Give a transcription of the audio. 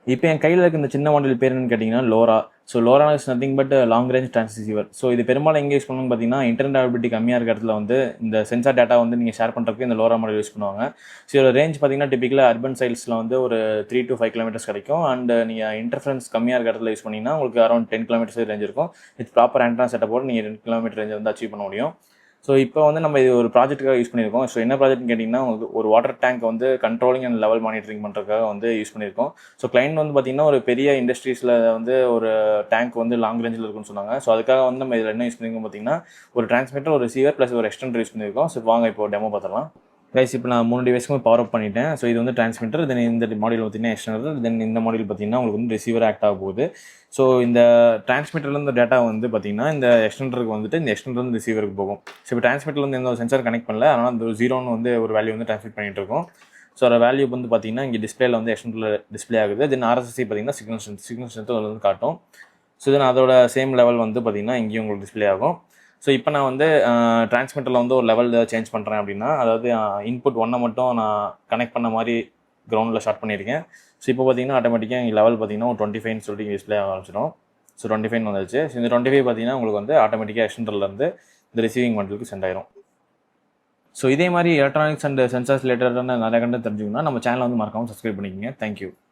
இப்போ என் கையில் இருக்க இந்த சின்ன மாடல் பேர் என்னன்னு கேட்டிங்கன்னா Lola. So Lola is nothing but long range transceiver. So இது பெரும்பாலும் எங்கே யூஸ் பண்ணுவாங்கன்னு பார்த்தீங்கன்னா, இன்டர்நெட் அவைலபிலிட்டி கம்மியாக இருக்க இடத்துல வந்து இந்த சென்சார் டேட்டா வந்து நீங்கள் ஷேர் பண்ணுறதுக்கு இந்த லோரா மாடல் யூஸ் பண்ணுவாங்க. ஸோ இதோட ரேஞ்ச் பார்த்தீங்கன்னா டிபிக்கலாக அர்பன் சைட்ஸில் வந்து ஒரு 3 to 5 கிலோமீட்டர்ஸ் கிடைக்கும். அண்ட் நீங்கள் இன்டர்ஃபரன்ஸ் கம்மியாக இருக்க இடத்துல யூஸ் பண்ணிங்கன்னா உங்களுக்கு அரௌண்ட் 10 கிலோமீட்டர்ஸ் ரேஞ்ச் இருக்கும். வித் ப்ராப்பர் ஆண்டனா செட்டப்போடு நீங்கள் 2 கிலோமீட்டர் ரேஞ்ச் வந்து அச்சீவ் பண்ண முடியும். ஸோ இப்போ வந்து நம்ம இது ஒரு ப்ராஜெக்ட்டுக்காக யூஸ் பண்ணியிருக்கோம். ஸோ என்ன ப்ராஜெக்ட்னு கேட்டிங்கன்னா, ஒரு வாட்டர் டேங்க் வந்து கண்ட்ரோலிங் அண்ட் லெவல் மானிட்டரிங் பண்ணுறதுக்காக வந்து யூஸ் பண்ணியிருக்கோம். ஸோ கிளைண்ட் வந்து பார்த்திங்கன்னா ஒரு பெரிய இண்டஸ்ட்ரீஸில் வந்து ஒரு டேங்க் வந்து லாங் ரேஞ்சில் இருக்குன்னு சொன்னாங்க. ஸோ அதுக்காக வந்து நம்ம இதில் என்ன யூஸ் பண்ணியிருக்கோம் பார்த்திங்கன்னா, ஒரு டிரான்ஸ்மிட்டர், ஒரு ரிசீவர் ப்ளஸ் ஒரு எக்ஸ்டெண்டர் யூஸ் பண்ணியிருக்கோம். ஸோ வாங்க இப்போ டெமோ பார்த்துடலாம். கைஸ் இப்போ நான் 3 டிவைஸ்க்குமே பவர் அப் பண்ணிட்டேன். ஸோ இது வந்து டிரான்ஸ்மிட்டர், தென் இந்த மாடியூல் பார்த்தீங்கன்னா எக்ஸ்டெண்டர், தென் இந்த மாடியூல் பார்த்தீங்கன்னா உங்களுக்கு வந்து ரிசீவர் ஆக்ட் ஆக போகுது. ஸோ இந்த டிரான்ஸ்மிட்டர்லேருந்து டேட்டா வந்து பார்த்தீங்கன்னா இந்த எக்ஸ்டெண்டருக்கு வந்துட்டு இந்த எக்ஸ்டெண்டர்லேருந்து ரிசீவருக்கு போகும். ஸோ இப்போ டிரான்ஸ்மிட்டர்லேருந்து எந்த ஒரு சென்சார் கனெக்ட் பண்ணல, அதனால் அந்த 0ன்னு வந்து ஒரு வேல்யூ வந்து டிரான்ஸ்மிட் பண்ணிட்டு இருக்கோம். ஸோ அதோட வேல்யூ வந்து பார்த்தீங்கன்னா இங்கே டிஸ்பிளேல வந்து எக்ஸ்டெண்டரில் டிஸ்பிளே ஆகுது. தென் RSSI பார்த்தீங்கன்னா சிக்னல் ஸ்ட்ரென்த் அதில் வந்து காட்டும். ஸோ தென் அதோட சேம் லெவல் வந்து பார்த்தீங்கன்னா இங்கேயும் உங்களுக்கு டிஸ்பிளே ஆகும். ஸோ இப்போ நான் வந்து டிரான்ஸ்மிட்டரில் வந்து ஒரு லெவல் சேஞ்ச் பண்ணுறேன் அப்படின்னா, அதாவது இன்புட் 1 மட்டும் நான் கனெக்ட் பண்ண மாதிரி கிரவுண்டில் ஸ்டார்ட் பண்ணியிருக்கேன். ஸோ இப்போ பார்த்தீங்கன்னா ஆட்டோமேட்டிக்காக இங்கே லெவல் பார்த்தீங்கன்னா ஒரு 25ன்னு சொல்லிட்டு டிஸ்பிளே ஆக ஆரம்பிச்சிடும். ஸோ 25 வந்துருச்சு. ஸோ இந்த 25 பார்த்தீங்கன்னா உங்களுக்கு வந்து ஆட்டோமேட்டிக்காக எக்ஸ்டெண்டர்லேருந்து இந்த ரிசீவிங் மாடலுக்கு சென்ட் ஆயிரும். ஸோ இதே மாதிரி எலக்ட்ரானிக்ஸ் அண்ட் சென்சார்ஸ் ரிலேட்டடான நிறைய கண்டென்ட் தெரிஞ்சுக்கணும்னா நம்ம சேனலை வந்து மறக்காமல் சப்ஸ்கிரைப் பண்ணிக்கோங்க. தேங்க்யூ.